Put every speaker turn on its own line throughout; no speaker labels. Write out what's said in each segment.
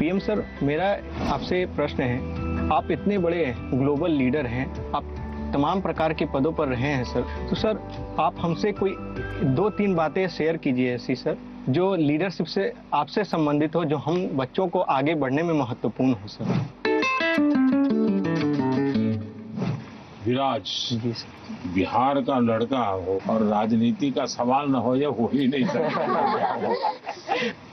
PM sir, मेरा आपसे प्रश्न है, आप इतने बड़े ग्लोबल लीडर हैं, आप तमाम प्रकार के पदों पर रहे हैं सर, तो सर आप हमसे कोई 2-3 बातें शेयर कीजिए ऐसी सर, जो लीडरशिप से आपसे संबंधित हो, जो हम बच्चों को आगे बढ़ने में महत्वपूर्ण हो सर।
विराज
जी सर।
बिहार का लड़का हो और राजनीति का सवाल न हो, ये हो ही नहीं सकता।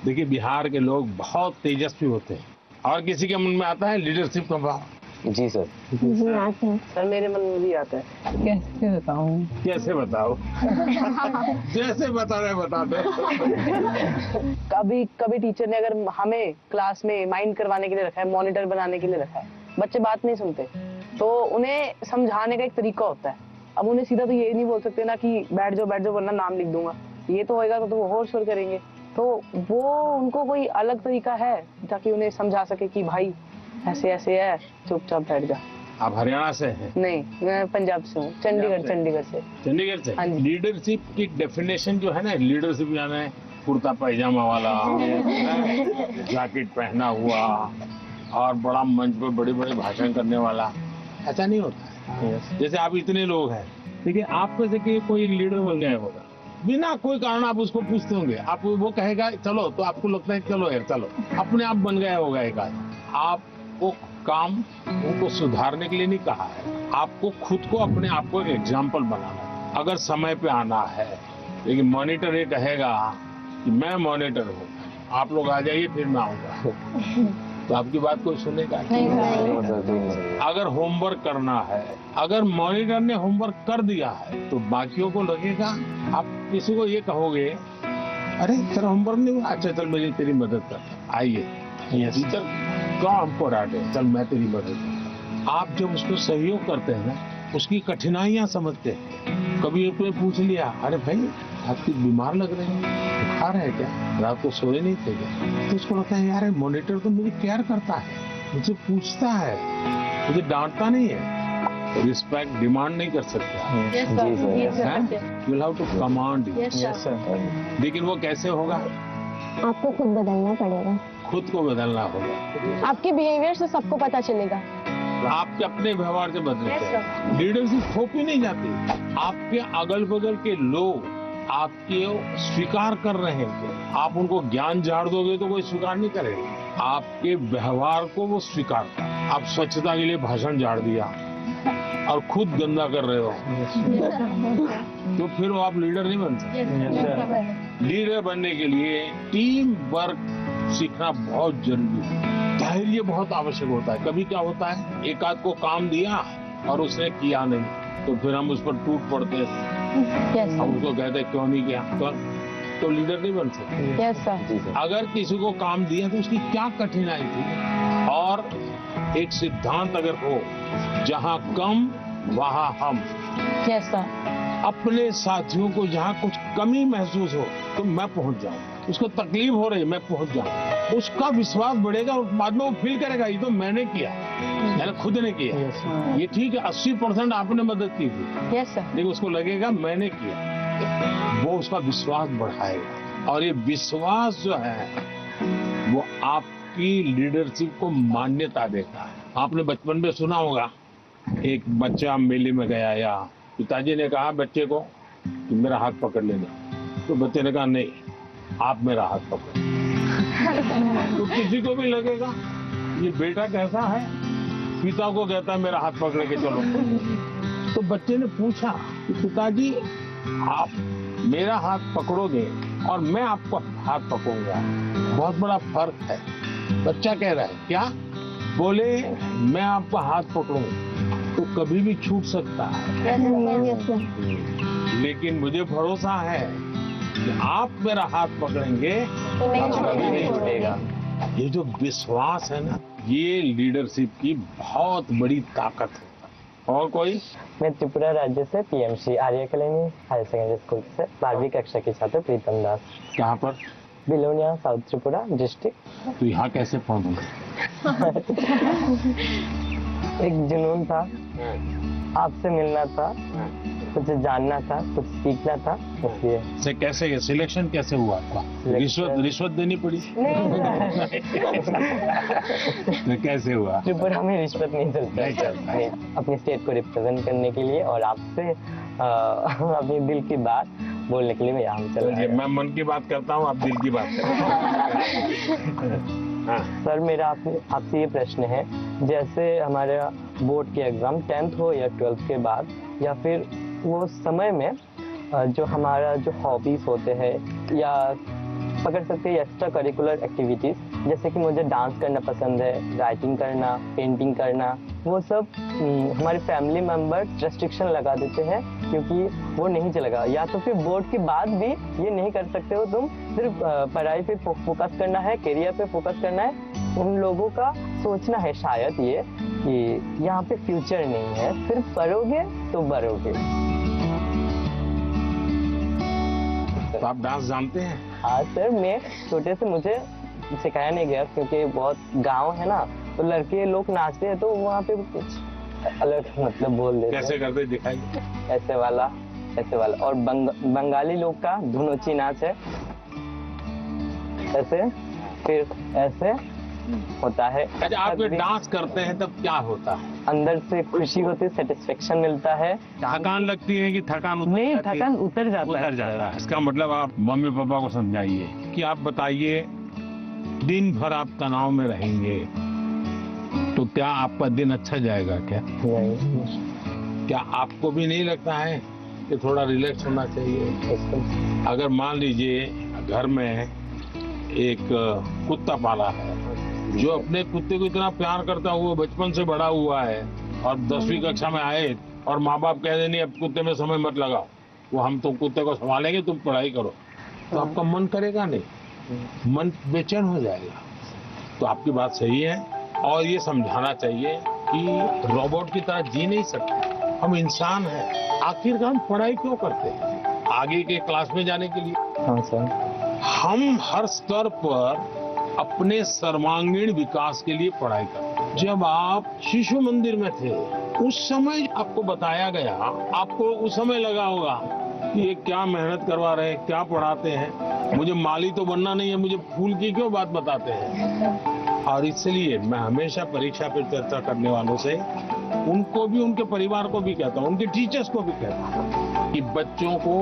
देखिए, बिहार के लोग बहुत तेजस्वी होते हैं और किसी के मन में आता है लीडरशिप का भाव।
जी सर।
जी आते हैं
सर, मेरे मन में भी आता है।
कैसे बताऊं?
कैसे बताओ? जैसे बता रहे बता दो।
कभी कभी टीचर ने अगर हमें क्लास में माइंड करवाने के लिए रखा है, मॉनिटर बनाने के लिए रखा है, बच्चे बात नहीं सुनते, तो उन्हें समझाने का एक तरीका होता है। अब उन्हें सीधा तो ये नहीं बोल सकते ना कि बैठ जाओ वरना नाम लिख दूंगा, ये तो होएगा तो वो और शोर करेंगे। तो वो उनको कोई अलग तरीका है ताकि उन्हें समझा सके कि भाई ऐसे ऐसे है, चुपचाप बैठ जा।
आप हरियाणा से हैं?
नहीं, मैं पंजाब से हूँ, चंडीगढ़ से।
चंडीगढ़ से।
हाँ जी।
लीडरशिप की डेफिनेशन जो है ना, लीडरशिप यानी कुर्ता पैजामा वाला, जैकेट पहना हुआ और बड़ा मंच पे बड़े बड़े भाषण करने वाला, ऐसा नहीं होता है। जैसे आप इतने लोग हैं, देखिए आप में से कोई लीडर बन गया होगा, बिना कोई कारण आप उसको पूछते होंगे, आप वो कहेगा चलो, तो आपको लगता है चलो यार चलो, अपने आप बन गया होगा एक आदमी। आपको काम उनको सुधारने के लिए नहीं कहा है, आपको खुद को अपने आप को एक एग्जाम्पल बनाना है। अगर समय पे आना है, लेकिन मॉनिटर ये कहेगा कि मैं मॉनिटर हूँ, आप लोग आ जाइए फिर मैं आऊंगा, तो आपकी बात कोई सुनेगा नहीं। अगर होमवर्क करना है, अगर मॉनिटर ने होमवर्क कर दिया है, तो बाकियों को लगेगा, आप किसी को ये कहोगे अरे तेरा होमवर्क नहीं हुआ, अच्छा चल मैं तेरी मदद करता, आइए टीचर क्यों हमको डांटे, चल मैं तेरी मदद करता। आप जब उसको सहयोग करते हैं ना, उसकी कठिनाइयां समझते हैं। कभी एक ने पूछ लिया, अरे भाई आपकी बीमार लग रहे हैं, बुखार है क्या, रात को सोए नहीं थे क्या, तो उसको लगता है यार मॉनिटर तो मेरी केयर करता है, मुझे पूछता है, मुझे डांटता नहीं है। रिस्पेक्ट डिमांड नहीं कर सकता, you will have to command. लेकिन वो कैसे होगा?
आपको खुद बदलना पड़ेगा,
खुद को बदलना होगा।
आपके बिहेवियर से सबको पता चलेगा।
आपके अपने व्यवहार से बदलते। लीडरशिप थोपी नहीं जाती, आपके अगल बगल के लोग आपके स्वीकार कर रहे हैं, आप उनको ज्ञान झाड़ दोगे तो कोई स्वीकार नहीं करेगा, आपके व्यवहार को वो स्वीकार कर। आप स्वच्छता के लिए भाषण झाड़ दिया और खुद गंदा कर रहे हो, तो फिर वो आप लीडर नहीं बन सकते। लीडर बनने के लिए टीम वर्क सीखना बहुत जरूरी है, धैर्य बहुत आवश्यक होता है। कभी क्या होता है, एक आध को काम दिया और उसने किया नहीं, तो फिर हम उस पर टूट पड़ते हैं, हम उसको कहते हैं क्यों नहीं किया, तो लीडर नहीं बन सकते। अगर किसी को काम दिया तो उसकी क्या कठिनाई थी, और एक सिद्धांत अगर हो, जहां कम वहां हम। अपने साथियों को जहां कुछ कमी महसूस हो तो मैं पहुंच जाऊं, उसको तकलीफ हो रही मैं पहुंच जाऊं, उसका विश्वास बढ़ेगा और बाद में वो फील करेगा ये तो मैंने किया, मैंने खुद ने किया। ये ठीक है 80% आपने मदद की थी, लेकिन उसको लगेगा मैंने किया, वो उसका विश्वास बढ़ाएगा। और ये विश्वास जो है वो आपकी लीडरशिप को मान्यता देता है। आपने बचपन में सुना होगा, एक बच्चा मेले में गया, या पिताजी ने कहा बच्चे को कि मेरा हाथ पकड़ लेना, तो बच्चे ने कहा नहीं आप मेरा हाथ पकड़ो, तो किसी को भी लगेगा ये बेटा कैसा है, पिता को कहता है मेरा हाथ पकड़ के चलो। तो बच्चे ने पूछा कि पिताजी आप मेरा हाथ पकड़ोगे और मैं आपको हाथ पकड़ूंगा, बहुत बड़ा फर्क है। बच्चा कह रहा है क्या? बोले मैं आपका हाथ पकड़ूं तो कभी भी छूट सकता है, लेकिन मुझे भरोसा है कि आप मेरा हाथ पकड़ेंगे तो कभी नहीं छूटेगा। ये जो विश्वास है ना, ये लीडरशिप की बहुत बड़ी ताकत है। और कोई?
मैं त्रिपुरा राज्य से पीएमसी आर्य कॉलोनी हायर सेकेंडरी स्कूल से 12वीं कक्षा की छात्र प्रीतम दास।
कहाँ पर?
Belonia, south Tripura district.
तो यहाँ कैसे पहुँचे?
एक जुनून था, आपसे मिलना था, कुछ जानना था, कुछ सीखना था, इसलिए।
से कैसे सिलेक्शन कैसे हुआ आपका? रिश्वत देनी पड़ी? तो कैसे हुआ?
त्रिपुरा में रिश्वत नहीं चलता।
नहीं चलता है।
अपनी स्टेट को रिप्रेजेंट करने के लिए और आपसे अपने दिल की बात बोलने के लिए मैं यहाँ चला
चलिए,
आया।
मैं मन की बात करता हूँ, आप दिल की बात करें। हाँ,
सर मेरा आपसे ये प्रश्न है, जैसे हमारा बोर्ड के एग्जाम 10th हो या 12th के बाद या फिर वो समय में जो हमारा जो हॉबीज होते हैं या पकड़ सकते हैं एक्स्ट्रा करिकुलर एक्टिविटीज, जैसे कि मुझे डांस करना पसंद है, राइटिंग करना, पेंटिंग करना, वो सब हमारे फैमिली मेंबर रेस्ट्रिक्शन लगा देते हैं क्योंकि वो नहीं चलेगा, या तो फिर बोर्ड के बाद भी ये नहीं कर सकते हो तुम, सिर्फ पढ़ाई पे फोकस करना है, करियर पे फोकस करना है। उन लोगों का सोचना है शायद ये कि यहाँ पे फ्यूचर नहीं है, सिर्फ पढ़ोगे तो बढ़ोगे।
तो आप डांस जानते हैं?
हाँ सर, मैं छोटे से मुझे सिखाया नहीं गया क्योंकि बहुत गांव है ना, तो लड़के लोग नाचते हैं तो वहाँ पे कुछ अलग मतलब बोल देते
कैसे
हैं।
करते दिखाइए।
ऐसे वाला और बंगाली लोग का धुनोची नाच है, ऐसे फिर ऐसे होता है।
अच्छा, आप
तब भी
डांस करते हैं तब क्या होता है?
अंदर से खुशी होती है, सेटिस्फेक्शन मिलता है।
थकान लगती है कि थकान उतर
नहीं,
जाती है?
थकान उतर जाता
उतर
है।
जाता है। इसका मतलब आप मम्मी पापा को समझाइए कि आप बताइए, दिन भर आप तनाव में रहेंगे तो क्या आपका दिन अच्छा जाएगा क्या?
नहीं,
क्या आपको भी नहीं लगता है कि थोड़ा रिलैक्स होना चाहिए?
इसको-
अगर मान लीजिए घर में एक कुत्ता पाला है, जो अपने कुत्ते को इतना प्यार करता हुआ बचपन से बड़ा हुआ है और 10वीं कक्षा में आए और माँ बाप कह दें नहीं अब कुत्ते में समय मत लगाओ, वो हम तुम कुत्ते को संभालेंगे, तुम पढ़ाई करो, तो आपका मन करेगा नहीं, मन बेचैन हो जाएगा। तो आपकी बात सही है और ये समझाना चाहिए कि रोबोट की तरह जी नहीं सकते, हम इंसान हैं। आखिरकार हम पढ़ाई क्यों करते हैं? आगे के क्लास में जाने के लिए।
हाँ सर,
हम हर स्तर पर अपने सर्वांगीण विकास के लिए पढ़ाई करते हैं। जब आप शिशु मंदिर में थे उस समय आपको बताया गया, आपको उस समय लगा होगा कि ये क्या मेहनत करवा रहे हैं, क्या पढ़ाते हैं, मुझे माली तो बनना नहीं है, मुझे फूल की क्यों बात बताते हैं। और इसलिए मैं हमेशा परीक्षा पर चर्चा करने वालों से उनको भी, उनके परिवार को भी कहता हूँ, उनके टीचर्स को भी कहता हूँ कि बच्चों को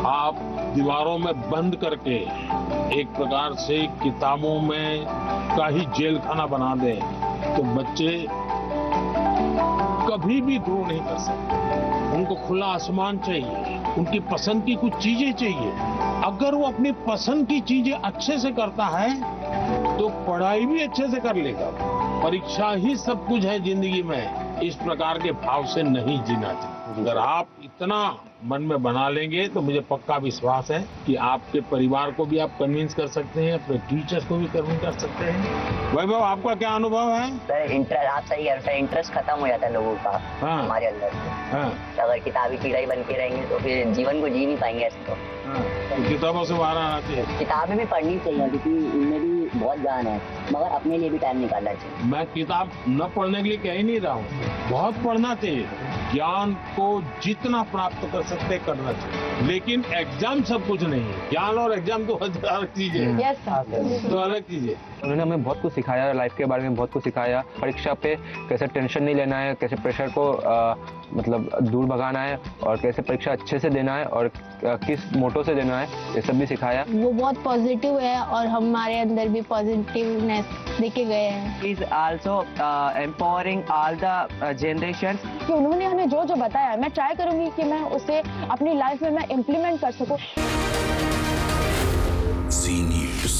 आप दीवारों में बंद करके एक प्रकार से किताबों में का ही जेल खाना बना दें तो बच्चे कभी भी ग्रो नहीं कर सकते। उनको खुला आसमान चाहिए, उनकी पसंद की कुछ चीजें चाहिए। अगर वो अपनी पसंद की चीजें अच्छे से करता है तो पढ़ाई भी अच्छे से कर लेगा। परीक्षा ही सब कुछ है जिंदगी में, इस प्रकार के भाव से नहीं जीना चाहिए। अगर आप इतना मन में बना लेंगे तो मुझे पक्का विश्वास है कि आपके परिवार को भी आप कन्विंस कर सकते हैं, अपने टीचर्स को भी कन्विंस कर सकते हैं। वैभव, आपका क्या अनुभव है?
सर इंटरेस्ट, आप सही कह रहे हैं, इंटरेस्ट खत्म हो जाता है लोगों का
हाँ।
हमारे अंदर से।
हाँ,
अगर किताबी कीड़ा ही बन के रहेंगे तो फिर जीवन को जी नहीं पाएंगे ऐसे तो।
हाँ, तो किताबों से बाहर आना चाहिए।
किताबें भी पढ़नी चाहिए क्योंकि इनमें भी बहुत ज्ञान है, मगर अपने लिए भी टाइम निकालना चाहिए।
मैं किताब न पढ़ने के लिए कह ही नहीं रहा हूँ, बहुत पढ़ना चाहिए। ज्ञान को जितना प्राप्त कर सकते करना चाहिए, लेकिन एग्जाम सब कुछ नहीं है। ज्ञान और एग्जाम तो अलग चीज है,
यस
हाँ सर।
तो अलग चीज है।
उन्होंने हमें बहुत कुछ सिखाया, लाइफ के बारे में बहुत कुछ सिखाया, परीक्षा पे कैसे टेंशन नहीं लेना है, कैसे प्रेशर को मतलब दूर भगाना है और कैसे परीक्षा अच्छे से देना है और किस मोटो से देना है, ये सब भी सिखाया।
वो बहुत पॉजिटिव है और हमारे अंदर भी पॉजिटिवनेस देखे गए हैं।
is also empowering all the generations.
कि उन्होंने हमें जो जो बताया, मैं ट्राई करूंगी कि मैं उसे अपनी लाइफ में मैं इम्प्लीमेंट कर सकूं।
Zee News.